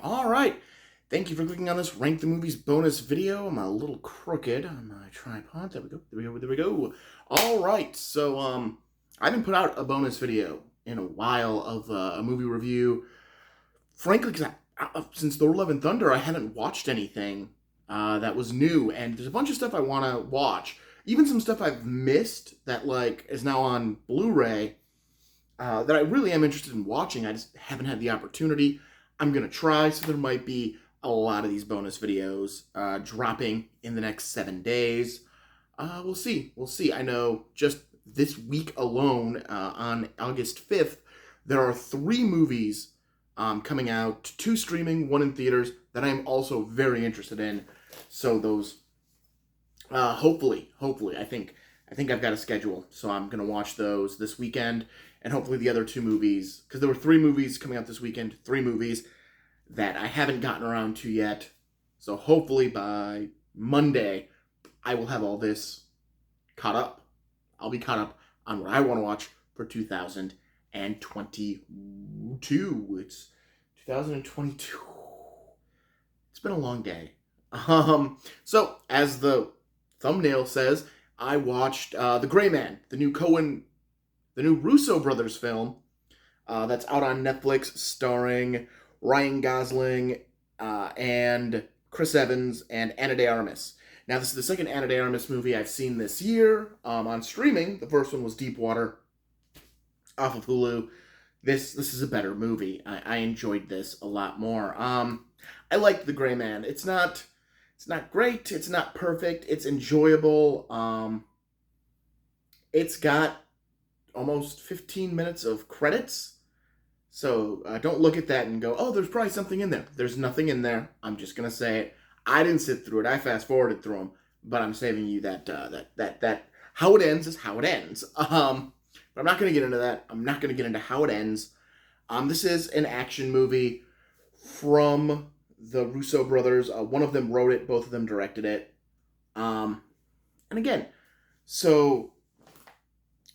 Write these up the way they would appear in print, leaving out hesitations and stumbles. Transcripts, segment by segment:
All right. Thank you for clicking on this Rank the Movies bonus video. I'm a little crooked on my tripod. There we go. There we go. There we go. All right. I haven't put out a bonus video in a while of a movie review. Frankly, because since Thor: Love and Thunder, I haven't watched anything that was new, and there's a bunch of stuff I want to watch. Even some stuff I've missed that is now on Blu-ray that I really am interested in watching. I just haven't had the opportunity. I'm going to try, so there might be a lot of these bonus videos dropping in the next 7 days. We'll see. We'll see. I know just this week alone, on August 5th, there are 3 movies coming out, 2 streaming, 1 in theaters, that I'm also very interested in. So those, hopefully, I think I've got a schedule, so I'm going to watch those this weekend, and hopefully the other 2 movies, because there were 3 movies coming out this weekend, 3 movies that I haven't gotten around to yet. So hopefully by Monday, I will have all this caught up. I'll be caught up on what I want to watch for 2022. It's 2022. It's been a long day. So, as the thumbnail says, I watched The Gray Man, the new Russo brothers film that's out on Netflix, starring Ryan Gosling and Chris Evans and Ana de Armas. Now, this is the second Ana de Armas movie I've seen this year on streaming. The first one was Deepwater off of Hulu. This is a better movie. I enjoyed this a lot more. I liked The Gray Man. It's not great. It's not perfect. It's enjoyable. It's got almost 15 minutes of credits. So don't look at that and go, oh, there's probably something in there. There's nothing in there. I'm just going to say it. I didn't sit through it. I fast-forwarded through them. But I'm saving you that how it ends is how it ends. But I'm not going to get into that. I'm not going to get into how it ends. This is an action movie from the Russo brothers. One of them wrote it. Both of them directed it. And again, so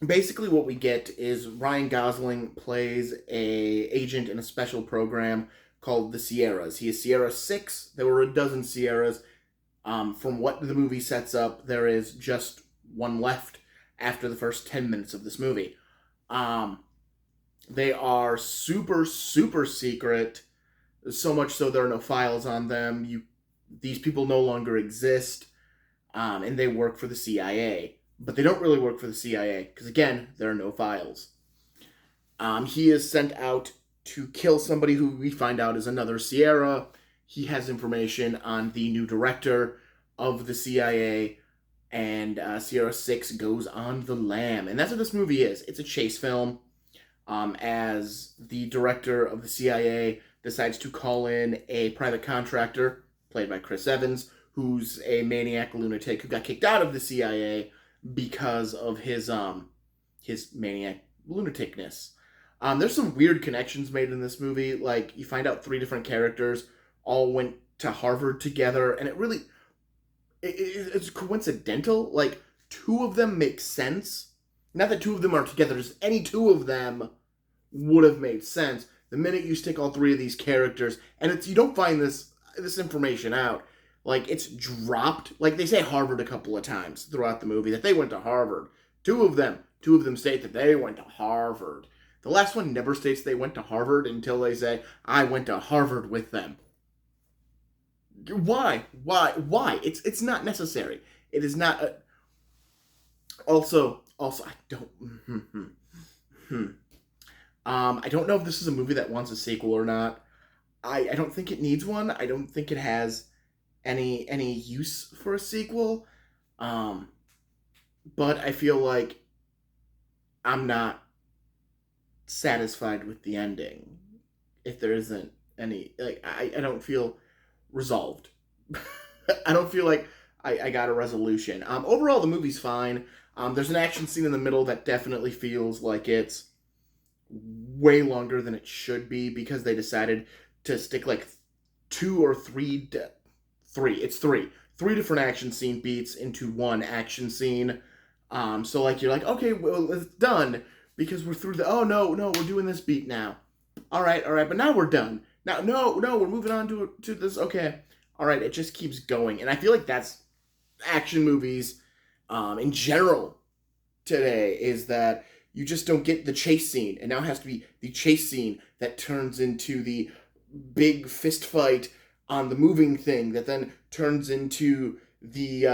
basically what we get is Ryan Gosling plays a agent in a special program called the Sierras. He is Sierra 6. There were a dozen Sierras. From what the movie sets up, there is just one left after the first 10 minutes of this movie. They are super, super secret, so much so there are no files on them. These people no longer exist, and they work for the CIA. But they don't really work for the CIA, because again, there are no files. He is sent out to kill somebody who we find out is another Sierra. He has information on the new director of the CIA, and Sierra 6 goes on the lam. And that's what this movie is. It's a chase film, as the director of the CIA decides to call in a private contractor, played by Chris Evans, who's a maniac lunatic who got kicked out of the CIA because of his maniac lunaticness. There's some weird connections made in this movie. Like, you find out 3 different characters all went to Harvard together, and it's coincidental. Like, 2 of them make sense. Not that 2 of them are together, just any 2 of them would have made sense. The minute you stick all 3 of these characters, and you don't find this information out. Like, it's dropped. Like, they say Harvard a couple of times throughout the movie, that they went to Harvard. 2 of them state that they went to Harvard. The last one never states they went to Harvard until they say, I went to Harvard with them. Why? It's not necessary. It is not. Also, I don't. I don't know if this is a movie that wants a sequel or not. I don't think it needs one. I don't think it has any use for a sequel. But I feel like I'm not satisfied with the ending. If there isn't any, I don't feel resolved. I don't feel like I got a resolution. Overall, the movie's fine. There's an action scene in the middle that definitely feels like it's way longer than it should be, because they decided to stick like 2 or 3 it's 3 different action scene beats into one action scene. So like, you're like, okay, well, it's done because we're through oh no, we're doing this beat now. All right, but now we're done Now, no, we're moving on to this. Okay, all right, it just keeps going, and I feel like that's action movies, in general today, is that you just don't get the chase scene, and now it has to be the chase scene that turns into the big fist fight on the moving thing that then turns into the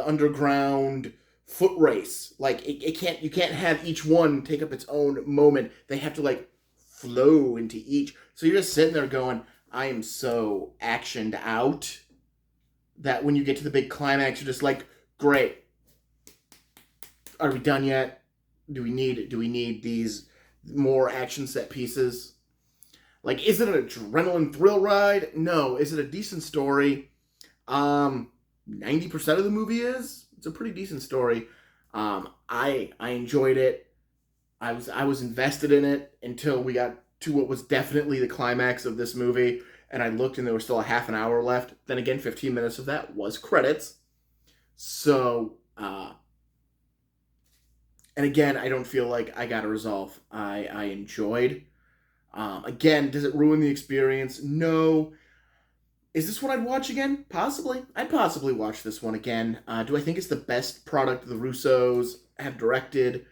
underground foot race. Like it can't you can't have each one take up its own moment. They have to like flow into each. So you're just sitting there going, I am so actioned out that when you get to the big climax, you're just like, great. Are we done yet? Do we need these more action set pieces? Like, is it an adrenaline thrill ride? No. Is it a decent story? 90% of the movie is. It's a pretty decent story. I enjoyed it. I was invested in it until we got to what was definitely the climax of this movie, and I looked and there was still a half an hour left. Then again, 15 minutes of that was credits. So, and again, I don't feel like I got a resolve. I enjoyed. Again, does it ruin the experience? No. Is this one I'd watch again? Possibly. I'd possibly watch this one again. Do I think it's the best product the Russos have directed?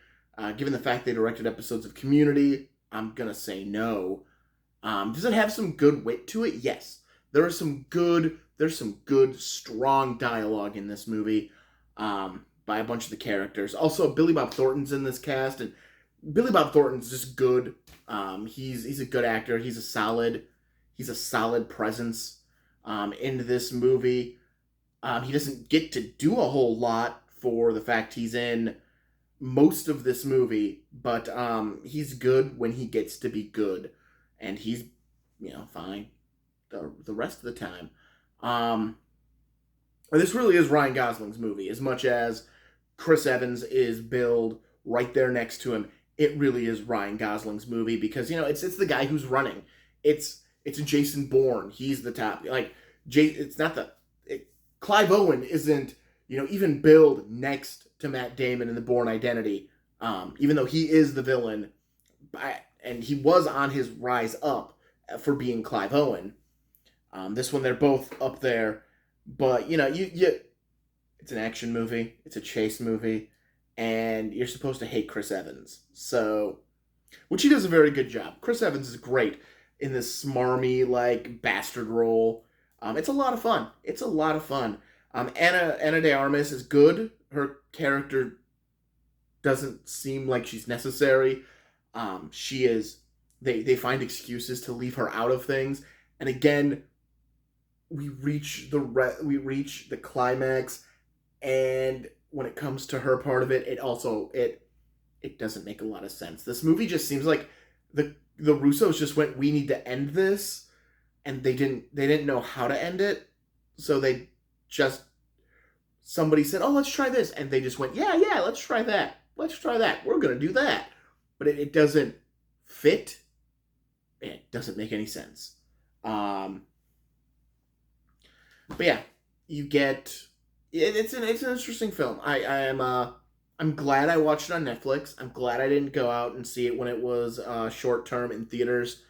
Given the fact they directed episodes of Community, I'm gonna say no. Does it have some good wit to it? Yes. There's some good, strong dialogue in this movie, by a bunch of the characters. Also, Billy Bob Thornton's in this cast, and Billy Bob Thornton's just good. He's a good actor. He's a solid presence in this movie. He doesn't get to do a whole lot for the fact he's in most of this movie, but he's good when he gets to be good, and he's fine the rest of the time. This really is Ryan Gosling's movie, as much as Chris Evans is billed right there next to him. It really is Ryan Gosling's movie because it's the guy who's running. It's Jason Bourne. He's the top. Like it's not Clive Owen isn't even billed next to Matt Damon in the Bourne Identity. Even though he is the villain, and he was on his rise up for being Clive Owen. This one they're both up there, but you it's an action movie. It's a chase movie. And you're supposed to hate Chris Evans. So, which he does a very good job. Chris Evans is great in this smarmy, like, bastard role. It's a lot of fun. Anna de Armas is good. Her character doesn't seem like she's necessary. She is. They find excuses to leave her out of things. And again, we reach the climax, and when it comes to her part of it, it doesn't make a lot of sense. This movie just seems like the Russos just went, we need to end this, and they didn't know how to end it, so somebody said, oh, let's try this, and they just went, yeah, let's try that, we're gonna do that, but it doesn't fit. It doesn't make any sense. But yeah, you get. It's an interesting film. I'm glad I watched it on Netflix. I'm glad I didn't go out and see it when it was short term in theaters.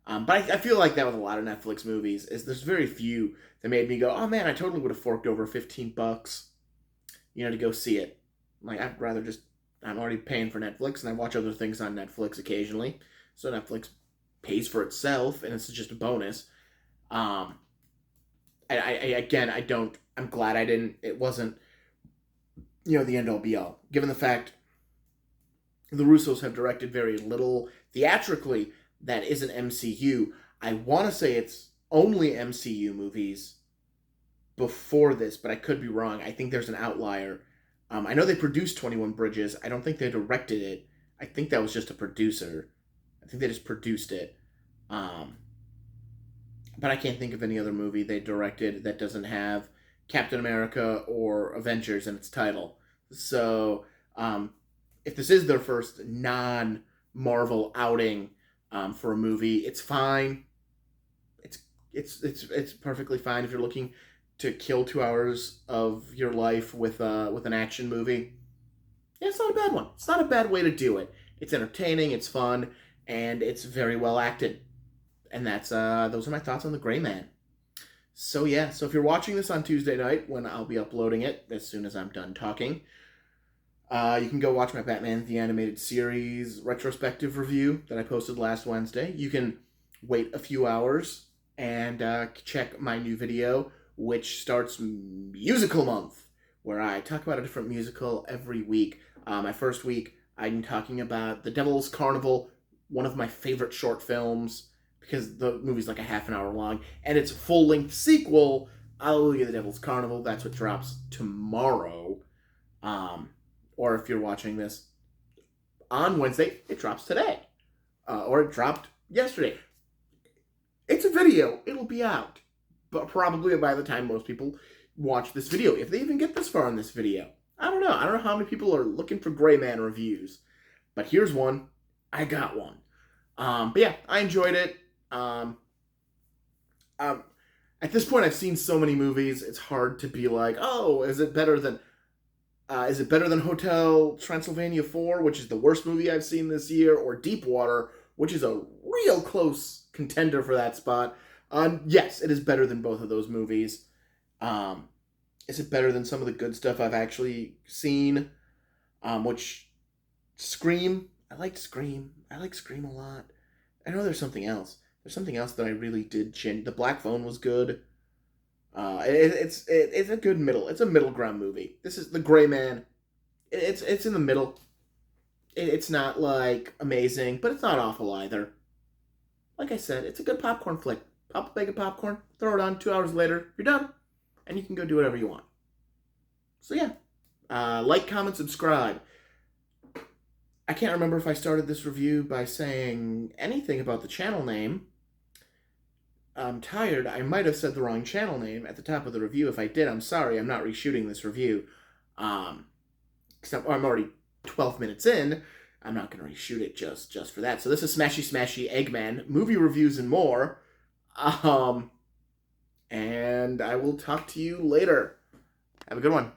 But I feel like that with a lot of Netflix movies is there's very few that made me go, oh man, I totally would have forked over $15, to go see it. Like I'd rather I'm already paying for Netflix and I watch other things on Netflix occasionally, so Netflix pays for itself and it's just a bonus. I'm glad I didn't. It wasn't, the end all be all. Given the fact the Russos have directed very little theatrically that isn't MCU, I want to say it's only MCU movies before this, but I could be wrong. I think there's an outlier. I know they produced 21 Bridges. I don't think they directed it. I think that was just a producer. I think they just produced it. But I can't think of any other movie they directed that doesn't have Captain America or Avengers in its title. So, if this is their first non-Marvel outing for a movie, it's fine. It's perfectly fine if you're looking to kill 2 hours of your life with an action movie. Yeah, it's not a bad one. It's not a bad way to do it. It's entertaining, it's fun, and it's very well acted. And those are my thoughts on the Gray Man. So yeah, so if you're watching this on Tuesday night, when I'll be uploading it as soon as I'm done talking, you can go watch my Batman the Animated Series retrospective review that I posted last Wednesday. You can wait a few hours and check my new video, which starts Musical Month, where I talk about a different musical every week. My first week, I'm talking about The Devil's Carnival, one of my favorite short films, because the movie's like a half an hour long, and its full-length sequel, Hallelujah, The Devil's Carnival. That's what drops tomorrow. Um, or if you're watching this on Wednesday, it drops today. Or it dropped yesterday. It's a video. It'll be out. But probably by the time most people watch this video, if they even get this far in this video. I don't know. I don't know how many people are looking for Gray Man reviews. But here's one. I got one. But yeah, I enjoyed it. At this point, I've seen so many movies, it's hard to be like, oh, is it better than Hotel Transylvania 4, which is the worst movie I've seen this year, or Deepwater, which is a real close contender for that spot? Yes, it is better than both of those movies. Is it better than some of the good stuff I've actually seen? Which, Scream, I liked Scream. I like Scream a lot. I know there's something else. There's something else that I really did chin. The Black Phone was good. It's a good middle. It's a middle ground movie. This is The Gray Man. It's in the middle. It's not like amazing, but it's not awful either. Like I said, it's a good popcorn flick. Pop a bag of popcorn, throw it on. 2 hours later, you're done, and you can go do whatever you want. So yeah, like, comment, subscribe. I can't remember if I started this review by saying anything about the channel name. I'm tired. I might have said the wrong channel name at the top of the review. If I did, I'm sorry. I'm not reshooting this review. Except I'm already 12 minutes in. I'm not going to reshoot it just for that. So this is Smashy Smashy Eggman, movie reviews and more. And I will talk to you later. Have a good one.